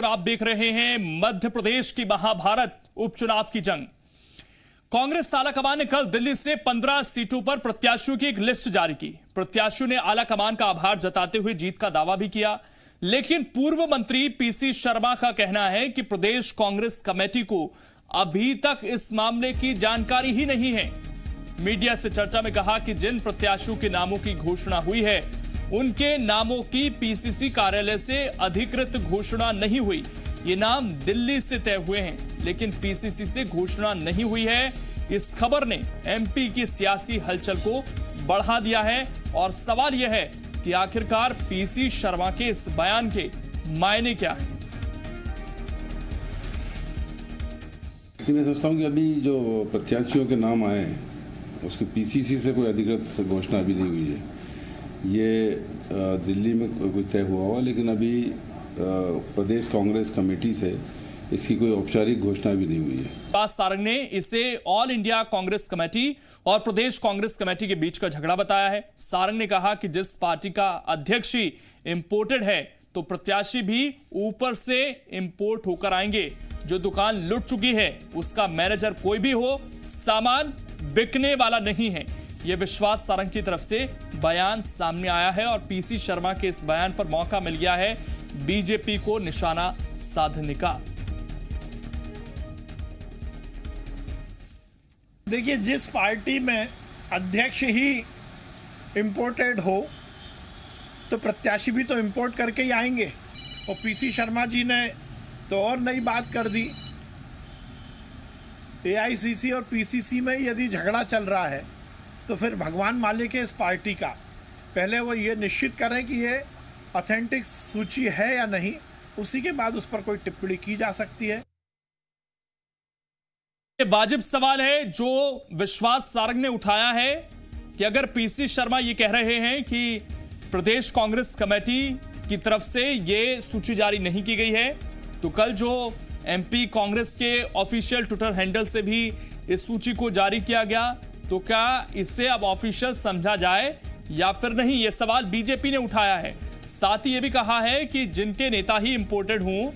आप देख रहे हैं मध्य प्रदेश की महाभारत उपचुनाव की जंग। कांग्रेस आलाकमान ने कल दिल्ली से 15 सीटों पर प्रत्याशियों की एक लिस्ट जारी की। प्रत्याशियों ने आलाकमान का आभार जताते हुए जीत का दावा भी किया, लेकिन पूर्व मंत्री पीसी शर्मा का कहना है कि प्रदेश कांग्रेस कमेटी को अभी तक इस मामले की जानकारी ही नहीं है। मीडिया से चर्चा में कहा कि जिन प्रत्याशियों के नामों की घोषणा हुई है उनके नामों की पीसीसी कार्यालय से अधिकृत घोषणा नहीं हुई। ये नाम दिल्ली से तय हुए हैं, लेकिन पीसीसी से घोषणा नहीं हुई है। इस खबर ने एमपी की सियासी हलचल को बढ़ा दिया है और सवाल यह है कि आखिरकार पीसी शर्मा के इस बयान के मायने क्या है। मैं सोचता हूं कि अभी जो प्रत्याशियों के नाम आए हैं उसकी पीसीसी से कोई अधिकृत घोषणा अभी नहीं हुई है। ये दिल्ली में कोई तय हुआ होगा, लेकिन अभी प्रदेश कांग्रेस कमेटी से इसकी कोई औपचारिक घोषणा भी नहीं हुई है। सारंग ने इसे ऑल इंडिया कांग्रेस कमेटी और प्रदेश कांग्रेस कमेटी के बीच का झगड़ा बताया है। सारंग ने कहा कि जिस पार्टी का अध्यक्ष ही इंपोर्टेड है तो प्रत्याशी भी ऊपर से इंपोर्ट होकर आएंगे। जो दुकान लुट चुकी है उसका मैनेजर कोई भी हो, सामान बिकने वाला नहीं है। यह विश्वास सारंग की तरफ से बयान सामने आया है और पीसी शर्मा के इस बयान पर मौका मिल गया है बीजेपी को निशाना साधने का। देखिए, जिस पार्टी में अध्यक्ष ही इंपोर्टेड हो तो प्रत्याशी भी तो इंपोर्ट करके ही आएंगे। और पीसी शर्मा जी ने तो और नई बात कर दी। एआईसीसी और पीसीसी में यदि झगड़ा चल रहा है तो फिर भगवान मालिक है इस पार्टी का। पहले वो ये निश्चित करें कि ये ऑथेंटिक सूची है या नहीं, उसी के बाद उस पर कोई टिप्पणी की जा सकती है। ये वाजिब सवाल है जो विश्वास सारंग ने उठाया है कि अगर पीसी शर्मा ये कह रहे हैं कि प्रदेश कांग्रेस कमेटी की तरफ से ये सूची जारी नहीं की गई है, तो कल जो एमपी कांग्रेस के ऑफिशियल ट्विटर हैंडल से भी इस सूची को जारी किया गया, तो क्या इसे अब ऑफिशियल समझा जाए या फिर नहीं, यह सवाल बीजेपी ने उठाया है। साथ ही यह भी कहा है कि जिनके नेता ही इंपोर्टेड हों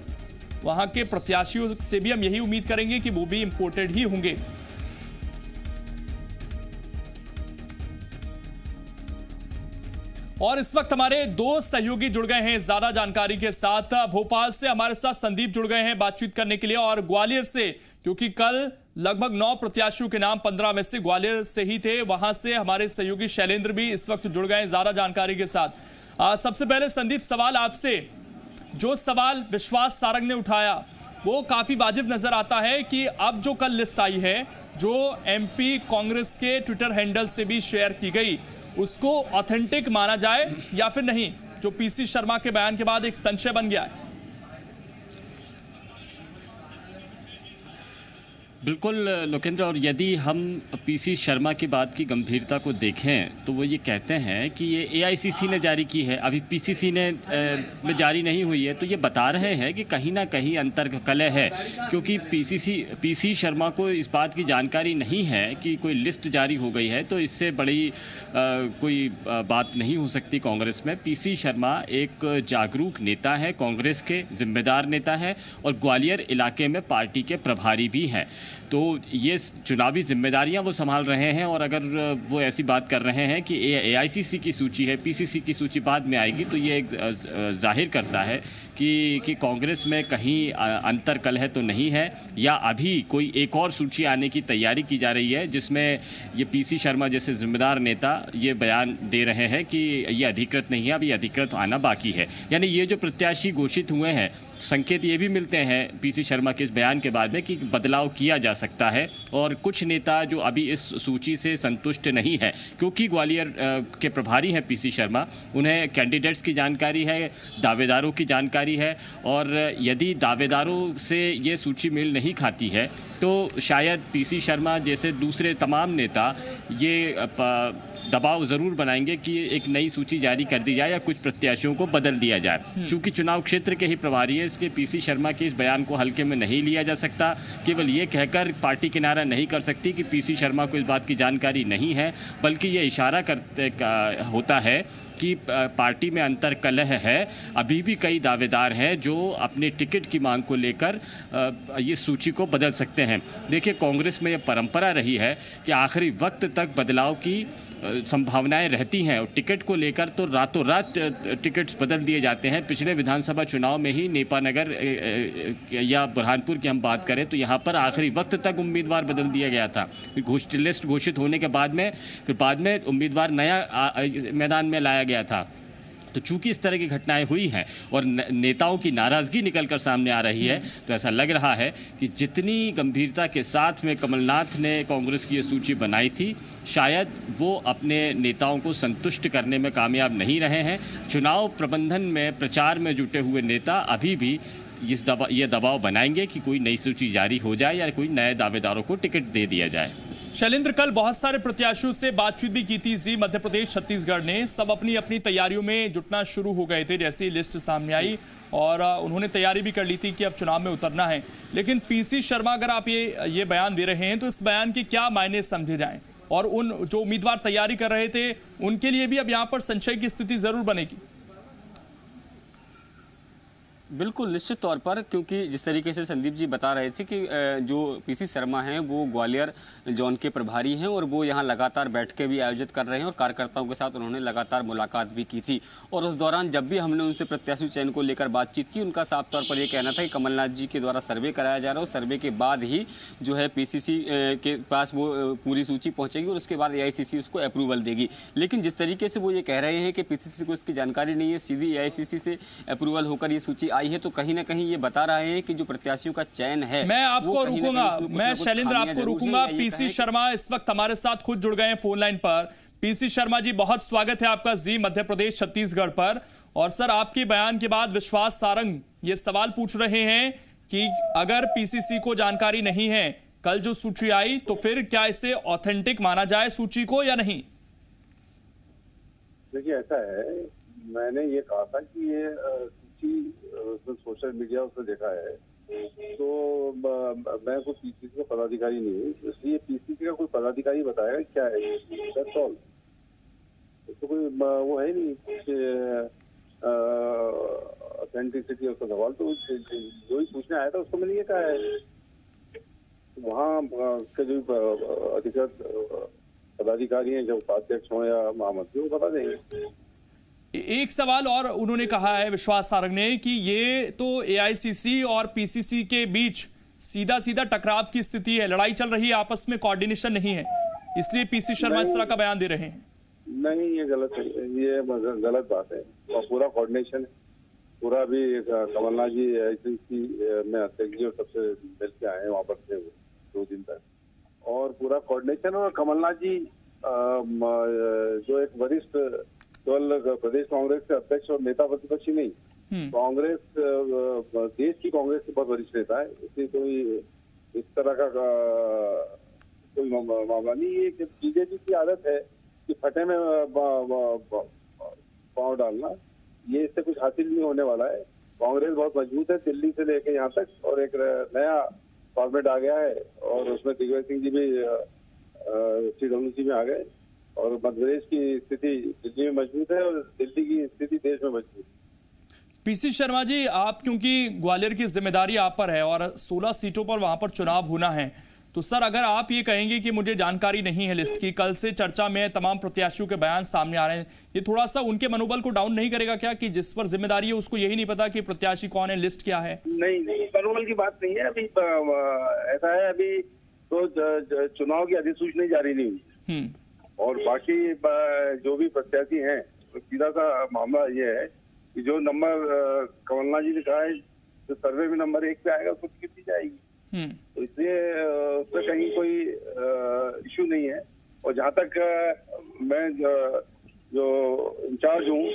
वहां के प्रत्याशियों से भी हम यही उम्मीद करेंगे कि वो भी इंपोर्टेड ही होंगे। और इस वक्त हमारे दो सहयोगी जुड़ गए हैं ज्यादा जानकारी के साथ। भोपाल से हमारे साथ संदीप जुड़ गए हैं बातचीत करने के लिए, और ग्वालियर से, क्योंकि कल लगभग 9 प्रत्याशियों के नाम 15 में से ग्वालियर से ही थे, वहां से हमारे सहयोगी शैलेंद्र भी इस वक्त जुड़ गए हैं ज्यादा जानकारी के साथ। सबसे पहले संदीप, सवाल आपसे, जो सवाल विश्वास सारंग ने उठाया वो काफी वाजिब नजर आता है कि अब जो कल लिस्ट आई है, जो एमपी कांग्रेस के ट्विटर हैंडल से भी शेयर की गई, उसको ऑथेंटिक माना जाए या फिर नहीं, जो पीसी शर्मा के बयान के बाद एक संशय बन गया है। बिल्कुल लोकेंद्र, और यदि हम पीसी शर्मा की बात की गंभीरता को देखें तो वो ये कहते हैं कि ये एआईसीसी ने जारी की है, अभी पीसीसी ने में जारी नहीं हुई है, तो ये बता रहे हैं कि कहीं ना कहीं अंतर्कलह है, क्योंकि पीसी शर्मा को इस बात की जानकारी नहीं है कि कोई लिस्ट जारी हो गई है, तो इससे बड़ी कोई बात नहीं हो सकती कांग्रेस में। पीसी शर्मा एक जागरूक नेता है, कांग्रेस के जिम्मेदार नेता है और ग्वालियर इलाके में पार्टी के प्रभारी भी हैं, तो ये चुनावी जिम्मेदारियां वो संभाल रहे हैं। और अगर वो ऐसी बात कर रहे हैं कि एआईसीसी की सूची है, पीसीसी की सूची बाद में आएगी, तो ये एक जाहिर करता है कि कांग्रेस में कहीं अंतर्कलह तो नहीं है, या अभी कोई एक और सूची आने की तैयारी की जा रही है जिसमें ये पीसी शर्मा जैसे जिम्मेदार नेता ये बयान दे रहे हैं कि ये अधिकृत नहीं है, अभी अधिकृत आना बाकी है। यानी ये जो प्रत्याशी घोषित हुए हैं, संकेत ये भी मिलते हैं पीसी शर्मा के इस बयान के बाद में कि बदलाव किया जा सकता है, और कुछ नेता जो अभी इस सूची से संतुष्ट नहीं है, क्योंकि ग्वालियर के प्रभारी हैं पीसी शर्मा, उन्हें कैंडिडेट्स की जानकारी है, दावेदारों की जानकारी है, और यदि दावेदारों से ये सूची मेल नहीं खाती है तो शायद पीसी शर्मा जैसे दूसरे तमाम नेता ये दबाव ज़रूर बनाएंगे कि एक नई सूची जारी कर दी जाए या कुछ प्रत्याशियों को बदल दिया जाए। चूंकि चुनाव क्षेत्र के ही प्रभारी है, इसलिए पीसी शर्मा के इस बयान को हल्के में नहीं लिया जा सकता। केवल ये कहकर पार्टी किनारा नहीं कर सकती कि पीसी शर्मा को इस बात की जानकारी नहीं है, बल्कि ये इशारा होता है कि पार्टी में अंतर कलह है। अभी भी कई दावेदार हैं जो अपने टिकट की मांग को लेकर ये सूची को बदल सकते हैं। देखिए, कांग्रेस में ये परंपरा रही है कि आखिरी वक्त तक बदलाव की संभावनाएं रहती हैं और टिकट को लेकर तो रातों रात टिकट्स बदल दिए जाते हैं। पिछले विधानसभा चुनाव में ही नेपानगर या बुरहानपुर की हम बात करें तो यहाँ पर आखिरी वक्त तक उम्मीदवार बदल दिया गया था। लिस्ट घोषित होने के बाद में उम्मीदवार नया मैदान में लाया गया था। तो चूंकि इस तरह की घटनाएं हुई हैं और नेताओं की नाराजगी निकलकर सामने आ रही है, तो ऐसा लग रहा है कि जितनी गंभीरता के साथ में कमलनाथ ने कांग्रेस की ये सूची बनाई थी, शायद वो अपने नेताओं को संतुष्ट करने में कामयाब नहीं रहे हैं। चुनाव प्रबंधन में, प्रचार में जुटे हुए नेता अभी भी ये दबाव बनाएंगे कि कोई नई सूची जारी हो जाए या कोई नए दावेदारों को टिकट दे दिया जाए। शैलेंद्र, कल बहुत सारे प्रत्याशियों से बातचीत भी की थी जी मध्य प्रदेश छत्तीसगढ़ ने। सब अपनी अपनी तैयारियों में जुटना शुरू हो गए थे जैसे ही लिस्ट सामने आई, और उन्होंने तैयारी भी कर ली थी कि अब चुनाव में उतरना है। लेकिन पीसी शर्मा, अगर आप ये बयान दे रहे हैं तो इस बयान के क्या मायने समझे जाएं, और उन जो उम्मीदवार तैयारी कर रहे थे उनके लिए भी अब यहाँ पर संशय की स्थिति जरूर बनेगी? बिल्कुल, निश्चित तौर पर, क्योंकि जिस तरीके से संदीप जी बता रहे थे कि जो पीसी शर्मा हैं वो ग्वालियर जोन के प्रभारी हैं और वो यहाँ लगातार बैठकें भी आयोजित कर रहे हैं और कार्यकर्ताओं के साथ उन्होंने लगातार मुलाकात भी की थी। और उस दौरान जब भी हमने उनसे प्रत्याशी चयन को लेकर बातचीत की, उनका साफ तौर पर ये कहना था कि कमलनाथ जी के द्वारा सर्वे कराया जा रहा है और सर्वे के बाद ही जो है पीसीसी के पास वो पूरी सूची पहुँचेगी और उसके बाद एआईसीसी उसको अप्रूवल देगी। लेकिन जिस तरीके से वो ये कह रहे हैं कि पीसीसी को इसकी जानकारी नहीं है, सीधी एआईसीसी से अप्रूवल होकर ये सूची आई है, तो कहीं ना कहीं ये बता रहे हैं कि जो प्रत्याशियों का चयन है। मैं आपको रुकूंगा, मैं शैलेंद्र आपको रुकूंगा। पीसी शर्मा इस वक्त हमारे साथ खुद जुड़ गए हैं फोन लाइन पर। पीसी शर्मा जी, बहुत स्वागत है आपका जी मध्य प्रदेश छत्तीसगढ़ पर। और सर, आपके बयान के बाद विश्वास सारंग ये सवाल पूछ रहे हैं कि अगर पीसीसी को जानकारी नहीं है, कल जो सूची आई, तो फिर क्या इसे ऑथेंटिक माना जाए सूची को या नहीं? देखिए, ऐसा है, मैंने ये कहा था कि ये सोशल मीडिया उसने देखा है, तो मैं कोई पीसीसी का पदाधिकारी नहीं हूँ, इसलिए पीसीसी का कोई पदाधिकारी बताएगा क्या है, दैट्स ऑल। तो कोई वो है नहीं ऑथेंटिसिटी उसका सवाल, तो जो ही पूछने आया था उसको मैंने ये कहा है। वहाँ के जो अधिकृत पदाधिकारी हैं, जो उपाध्यक्ष हों या महामंत्री, वो बता देंगे। एक सवाल और उन्होंने कहा है विश्वास सारंग ने कि ये तो एआईसीसी और पीसीसी के बीच सीधा सीधा टकराव की स्थिति है, लड़ाई चल रही है, आपस में कोऑर्डिनेशन नहीं है, इसलिए पीसी शर्मा इस तरह का बयान दे रहे हैं। नहीं, ये गलत है, ये गलत बात है। और पूरा कोऑर्डिनेशन, पूरा भी कमलनाथ जी एआईसीसी में अध्यक्ष जी और सबसे मिल के आए हैं वहाँ पर थे 2 दिन तक, और पूरा कोऑर्डिनेशन। और कमलनाथ जी जो एक वरिष्ठ केवल प्रदेश कांग्रेस के अध्यक्ष और नेता प्रतिपक्षी नहीं, कांग्रेस देश की कांग्रेस के बहुत वरिष्ठ नेता है, इसलिए कोई इस तरह का कोई मामला नहीं। ये बीजेपी की आदत है कि फटे में पांव डालना, ये इससे कुछ हासिल नहीं होने वाला है। कांग्रेस बहुत मजबूत है, दिल्ली से लेकर यहाँ तक, और एक नया फॉर्मेट आ गया है और उसमें दिग्विजय सिंह जी भी CWC में आ गए, और मध्य प्रदेश की स्थिति दिल्ली में मजबूत है और दिल्ली की स्थिति देश में मजबूत है। पीसी शर्मा जी, आप क्योंकि ग्वालियर की जिम्मेदारी आप पर है और 16 सीटों पर वहां पर चुनाव होना है, तो सर अगर आप ये कहेंगे कि मुझे जानकारी नहीं है लिस्ट की, कल से चर्चा में तमाम प्रत्याशियों के बयान सामने आ रहे हैं, ये थोड़ा सा उनके मनोबल को डाउन नहीं करेगा क्या कि जिस पर जिम्मेदारी है उसको यही नहीं पता कि प्रत्याशी कौन है, लिस्ट क्या है? नहीं, मनोबल की बात नहीं है। अभी ऐसा है, अभी तो चुनाव की अधिसूचना जारी नहीं हुई, और बाकी जो भी प्रत्याशी हैं, तो सीधा सा मामला ये है कि जो नंबर कमलनाथ जी ने कहा है, जो सर्वे में नंबर 1 पे आएगा उसको टिकट दी जाएगी। तो इसलिए उसमें कहीं कोई इश्यू नहीं है। और जहाँ तक मैं जो इंचार्ज हूँ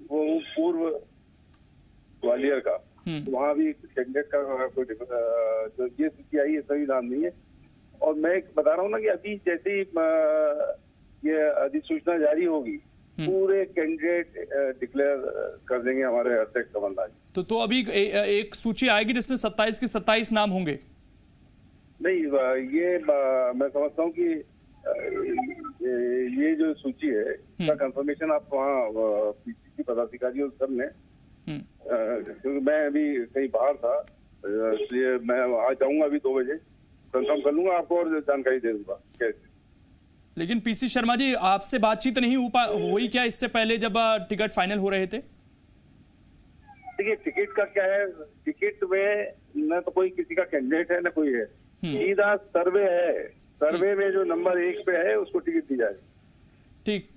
वो पूर्व ग्वालियर का, तो वहाँ भी कैंडिडेट का कोई जो ये स्थिति आई है संविधान नहीं है। और मैं बता रहा हूँ ना कि अभी जैसे ही ये अधिसूचना जारी होगी, पूरे कैंडिडेट डिक्लेयर कर देंगे हमारे अध्यक्ष कमलनाथ। तो अभी एक सूची आएगी जिसमें 27 के 27 नाम होंगे? नहीं, ये मैं समझता हूँ कि ये जो सूची है इसका कंफर्मेशन आप वहाँ पीसीसी पदाधिकारियों से कर लें, क्योंकि मैं अभी कहीं बाहर था, इसलिए मैं आ जाऊंगा अभी 2 बजे, कंफर्म कर लूंगा, आपको और जानकारी दे दूंगा कैसे। लेकिन पीसी शर्मा जी, आपसे बातचीत नहीं हुई क्या इससे पहले जब टिकट फाइनल हो रहे थे? देखिए, टिकट का क्या है, टिकट में न तो कोई किसी का कैंडिडेट है न कोई है, सीधा सर्वे है, सर्वे में जो नंबर 1 पे है उसको टिकट दी जाए। ठीक।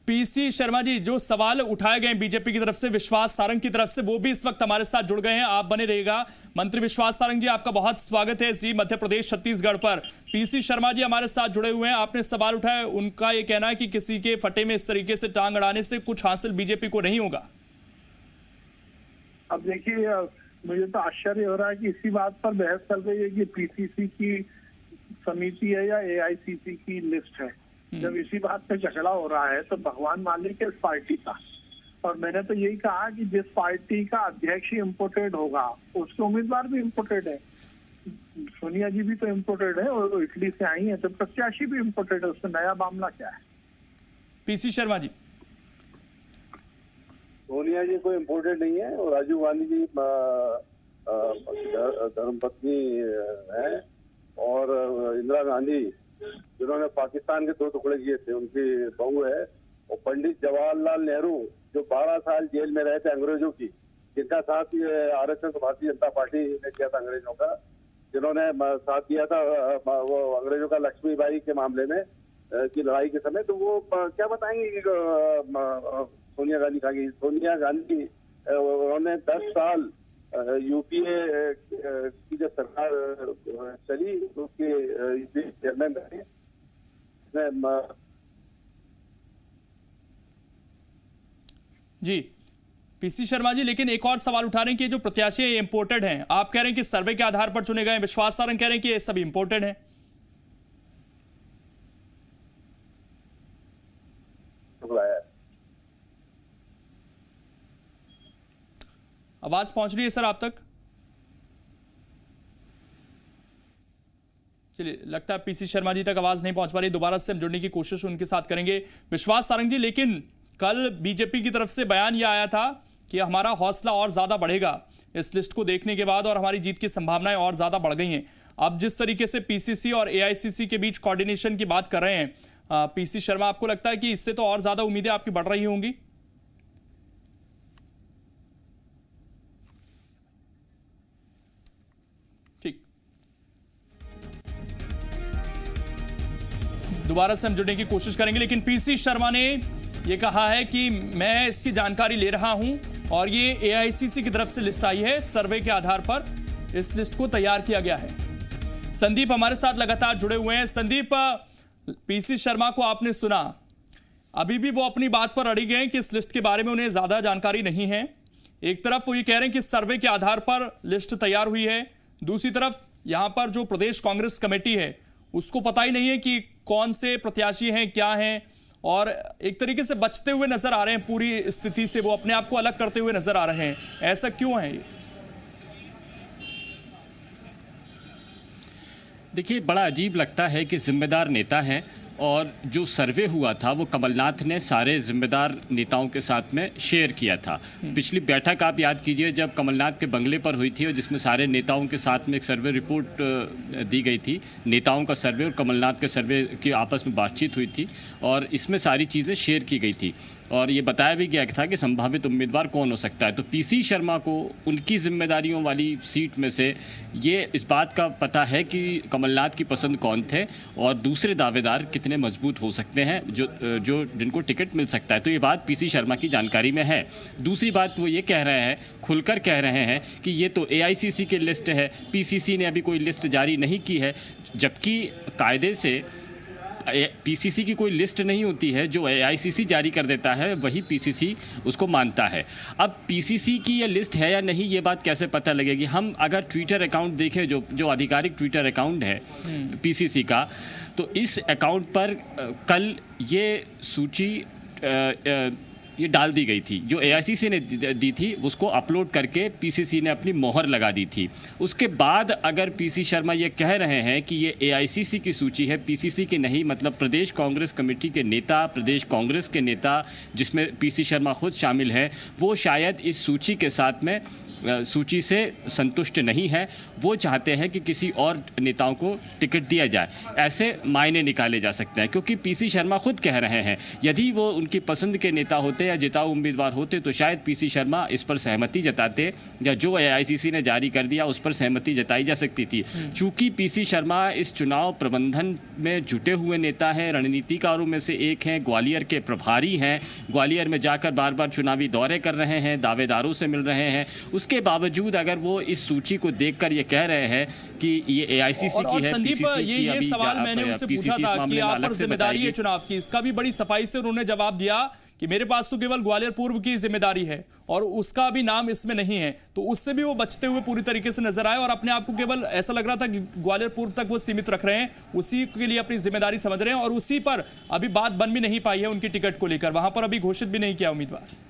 पीसी शर्मा जी, जो सवाल उठाए गए बीजेपी की तरफ से, विश्वास सारंग की तरफ से, वो भी इस वक्त हमारे साथ जुड़ गए हैं। आप बने रहिएगा। मंत्री विश्वास सारंग जी, आपका बहुत स्वागत है जी मध्य प्रदेश छत्तीसगढ़ पर। पीसी शर्मा जी हमारे साथ जुड़े हुए हैं, आपने सवाल उठाए, उनका ये कहना है कि किसी के फटे में इस तरीके से टांग अड़ाने से कुछ हासिल बीजेपी को नहीं होगा। अब देखिए, मुझे तो आश्चर्य हो रहा है कि इसी बात पर बहस चल रही है कि पीसीसी की समिति है या एआईसीसी की लिस्ट है। जब इसी बात पे झगड़ा हो रहा है तो भगवान मालिक है इस पार्टी का, और मैंने तो यही कहा कि जिस पार्टी का अध्यक्ष ही इम्पोर्टेड होगा उसके उम्मीदवार भी इम्पोर्टेड है। सोनिया जी भी तो इम्पोर्टेड है और इटली से आई है, तो प्रत्याशी भी इम्पोर्टेड है, उसमें नया मामला क्या है? पीसी शर्मा जी, सोनिया जी कोई इम्पोर्टेड नहीं है, और राजीव गांधी जी धर्मपत्नी है, और इंदिरा गांधी जिन्होंने पाकिस्तान के 2 टुकड़े किए थे उनकी बहू है, और पंडित जवाहरलाल नेहरू जो 12 साल जेल में रहे थे अंग्रेजों की, जिनका साथ आरएसएस भारतीय जनता पार्टी ने किया था अंग्रेजों का, जिन्होंने साथ दिया था वो अंग्रेजों का लक्ष्मीबाई के मामले में की लड़ाई के समय, तो वो क्या बताएंगे कि सोनिया गांधी कहा गई। सोनिया गांधी उन्होंने 10 साल यूपीए की जब सरकार चली उसके चेयरमैन रहे। जी पीसी शर्मा जी, लेकिन एक और सवाल उठा रहे हैं कि जो प्रत्याशी इंपोर्टेड हैं, आप कह रहे हैं कि सर्वे के आधार पर चुने गए, विश्वास सारंग कह रहे हैं कि ये सब इंपोर्टेड हैं। आवाज पहुंच रही है सर आप तक? चलिए, लगता है पीसी शर्मा जी तक आवाज नहीं पहुंच पा रही, दोबारा से हम जुड़ने की कोशिश उनके साथ करेंगे। विश्वास सारंग जी, लेकिन कल बीजेपी की तरफ से बयान यह आया था कि हमारा हौसला और ज्यादा बढ़ेगा इस लिस्ट को देखने के बाद, और हमारी जीत की संभावनाएं और ज्यादा बढ़ गई हैं। अब जिस तरीके से पीसीसी और एआईसीसी के बीच कोऑर्डिनेशन की बात कर रहे हैं पीसी शर्मा, आपको लगता है कि इससे तो और ज्यादा उम्मीदें आपकी बढ़ रही होंगी? ठीक, दोबारा से हम जुड़ने की कोशिश करेंगे, लेकिन पीसी शर्मा ने यह कहा है कि मैं इसकी जानकारी ले रहा हूं और ये एआईसीसी की तरफ से लिस्ट आई है, सर्वे के आधार पर इस लिस्ट को तैयार किया गया है। संदीप हमारे साथ लगातार जुड़े हुए हैं। संदीप, पीसी शर्मा को आपने सुना, अभी भी वो अपनी बात पर अड़ी गए कि इस लिस्ट के बारे में उन्हें ज्यादा जानकारी नहीं है। एक तरफ वो ये कह रहे हैं कि सर्वे के आधार पर लिस्ट तैयार हुई है, दूसरी तरफ यहां पर जो प्रदेश कांग्रेस कमेटी है उसको पता ही नहीं है कि कौन से प्रत्याशी हैं, क्या हैं, और एक तरीके से बचते हुए नजर आ रहे हैं पूरी स्थिति से, वो अपने आप को अलग करते हुए नजर आ रहे हैं। ऐसा क्यों है ये? देखिए, बड़ा अजीब लगता है कि जिम्मेदार नेता हैं, और जो सर्वे हुआ था वो कमलनाथ ने सारे जिम्मेदार नेताओं के साथ में शेयर किया था। पिछली बैठक आप याद कीजिए जब कमलनाथ के बंगले पर हुई थी, और जिसमें सारे नेताओं के साथ में एक सर्वे रिपोर्ट दी गई थी, नेताओं का सर्वे और कमलनाथ के सर्वे की आपस में बातचीत हुई थी, और इसमें सारी चीज़ें शेयर की गई थी, और ये बताया भी गया था कि संभावित उम्मीदवार कौन हो सकता है। तो पीसी शर्मा को उनकी जिम्मेदारियों वाली सीट में से ये इस बात का पता है कि कमलनाथ की पसंद कौन थे और दूसरे दावेदार कितने मजबूत हो सकते हैं जो जिनको टिकट मिल सकता है। तो ये बात पीसी शर्मा की जानकारी में है। दूसरी बात वो ये कह रहे हैं, खुलकर कह रहे हैं कि ये तो एआईसीसी की लिस्ट है, पीसीसी ने अभी कोई लिस्ट जारी नहीं की है, जबकि कायदे से पीसीसी की कोई लिस्ट नहीं होती है। जो एआईसीसी जारी कर देता है वही पीसीसी उसको मानता है। अब पीसीसी की ये लिस्ट है या नहीं, ये बात कैसे पता लगेगी? हम अगर ट्विटर अकाउंट देखें, जो आधिकारिक ट्विटर अकाउंट है पीसीसी का, तो इस अकाउंट पर कल ये सूची ये डाल दी गई थी, जो एआईसीसी ने दी थी उसको अपलोड करके पीसीसी ने अपनी मोहर लगा दी थी। उसके बाद अगर पीसी शर्मा ये कह रहे हैं कि ये एआईसीसी की सूची है, पीसीसी की नहीं, मतलब प्रदेश कांग्रेस कमेटी के नेता, प्रदेश कांग्रेस के नेता जिसमें पीसी शर्मा खुद शामिल हैं, वो शायद इस सूची के साथ में सूची से संतुष्ट नहीं है। वो चाहते हैं कि किसी और नेताओं को टिकट दिया जाए। ऐसे मायने निकाले जा सकते हैं, क्योंकि पीसी शर्मा खुद कह रहे हैं यदि वो उनकी पसंद के नेता होते या जिताऊ उम्मीदवार होते तो शायद पीसी शर्मा इस पर सहमति जताते, या जो एआईसीसी ने जारी कर दिया उस पर सहमति जताई जा सकती थी। चूंकि पीसी शर्मा इस चुनाव प्रबंधन में जुटे हुए नेता हैं, रणनीतिकारों में से एक हैं, ग्वालियर के प्रभारी हैं, ग्वालियर में जाकर बार बार चुनावी दौरे कर रहे हैं, दावेदारों से मिल रहे हैं, उसके बावजूद अगर वो इस सूची को देखकर ये कह रहे हैं कि ये एआईसीसी की है, संदीप, ये सवाल मैंने उनसे पूछा था कि आप पर जिम्मेदारी है चुनाव की, इसका भी बड़ी सफाई से उन्होंने जवाब दिया कि मेरे पास तो केवल ग्वालियर पूर्व की जिम्मेदारी है और उसका भी नाम इसमें नहीं है। तो उससे भी वो बचते हुए पूरी तरीके से नजर आए और अपने आप को केवल ऐसा लग रहा था कि ग्वालियर पूर्व तक वो सीमित रख रहे हैं, उसी के लिए अपनी जिम्मेदारी समझ रहे हैं और उसी पर अभी बात बन भी नहीं पाई है उनकी टिकट को लेकर, वहां पर अभी घोषित भी नहीं किया उम्मीदवार।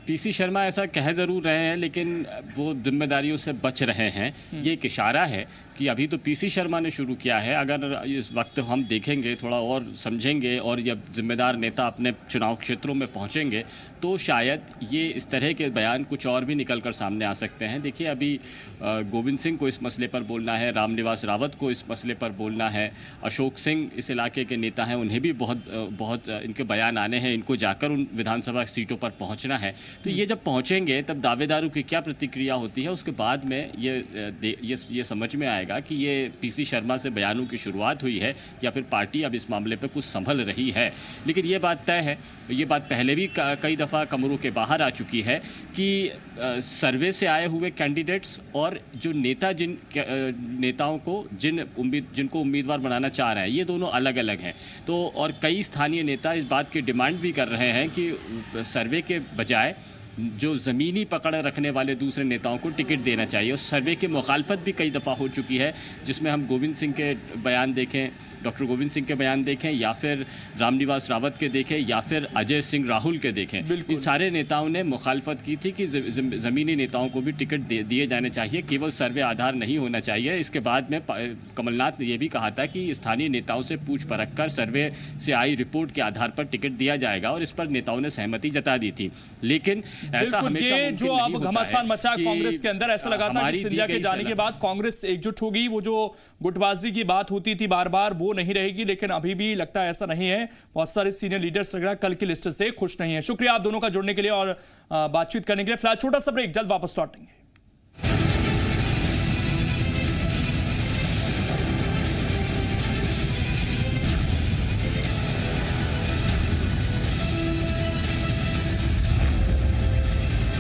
पीसी शर्मा ऐसा कह जरूर रहे हैं, लेकिन वो जिम्मेदारियों से बच रहे हैं। ये एक इशारा है कि अभी तो पीसी शर्मा ने शुरू किया है। अगर इस वक्त हम देखेंगे, थोड़ा और समझेंगे और जब जिम्मेदार नेता अपने चुनाव क्षेत्रों में पहुंचेंगे तो शायद ये इस तरह के बयान कुछ और भी निकल कर सामने आ सकते हैं। देखिए, अभी गोविंद सिंह को इस मसले पर बोलना है, रामनिवास रावत को इस मसले पर बोलना है, अशोक सिंह इस इलाके के नेता हैं, उन्हें भी बहुत इनके बयान आने हैं, इनको जाकर उन विधानसभा सीटों पर पहुँचना है। तो ये जब पहुँचेंगे तब दावेदारों की क्या प्रतिक्रिया होती है, उसके बाद में ये समझ में आएगा कि ये पीसी शर्मा से बयानों की शुरुआत हुई है या फिर पार्टी अब इस मामले पर कुछ संभल रही है। लेकिन ये बात तय है, ये बात पहले भी कई दफ़ा कमरों के बाहर आ चुकी है कि सर्वे से आए हुए कैंडिडेट्स और जो नेता नेताओं को जिनको उम्मीदवार बनाना चाह रहे हैं, ये दोनों अलग अलग हैं। तो और कई स्थानीय नेता इस बात की डिमांड भी कर रहे हैं कि सर्वे के बजाय जो ज़मीनी पकड़ रखने वाले दूसरे नेताओं को टिकट देना चाहिए। उस सर्वे की मुखालफत भी कई दफ़ा हो चुकी है, जिसमें हम गोविंद सिंह के बयान देखें, डॉक्टर गोविंद सिंह के बयान देखें, या फिर रामनिवास रावत के देखें, या फिर अजय सिंह राहुल के देखें। इन सारे नेताओं ने मुखालफत की थी कि ज़मीनी नेताओं को भी टिकट दिए जाने चाहिए, केवल सर्वे आधार नहीं होना चाहिए। इसके बाद में कमलनाथ ने यह भी कहा था कि स्थानीय नेताओं से पूछ परख कर सर्वे से आई रिपोर्ट के आधार पर टिकट दिया जाएगा, और इस पर नेताओं ने सहमति जता दी थी। लेकिन ऐसा हमेशा जो अब घमासान मचा कांग्रेस के अंदर, ऐसा लगा था कि सिंधिया के जाने के बाद कांग्रेस एकजुट होगी, वो जो गुटबाजी की बात होती थी बार बार वो नहीं रहेगी, लेकिन अभी भी लगता है ऐसा नहीं है। बहुत सारे सीनियर लीडर्स लग रहा है कल की लिस्ट से खुश नहीं है। शुक्रिया आप दोनों का जुड़ने के लिए और बातचीत करने के लिए। फिलहाल छोटा सा ब्रेक, जल्द वापस लौटेंगे।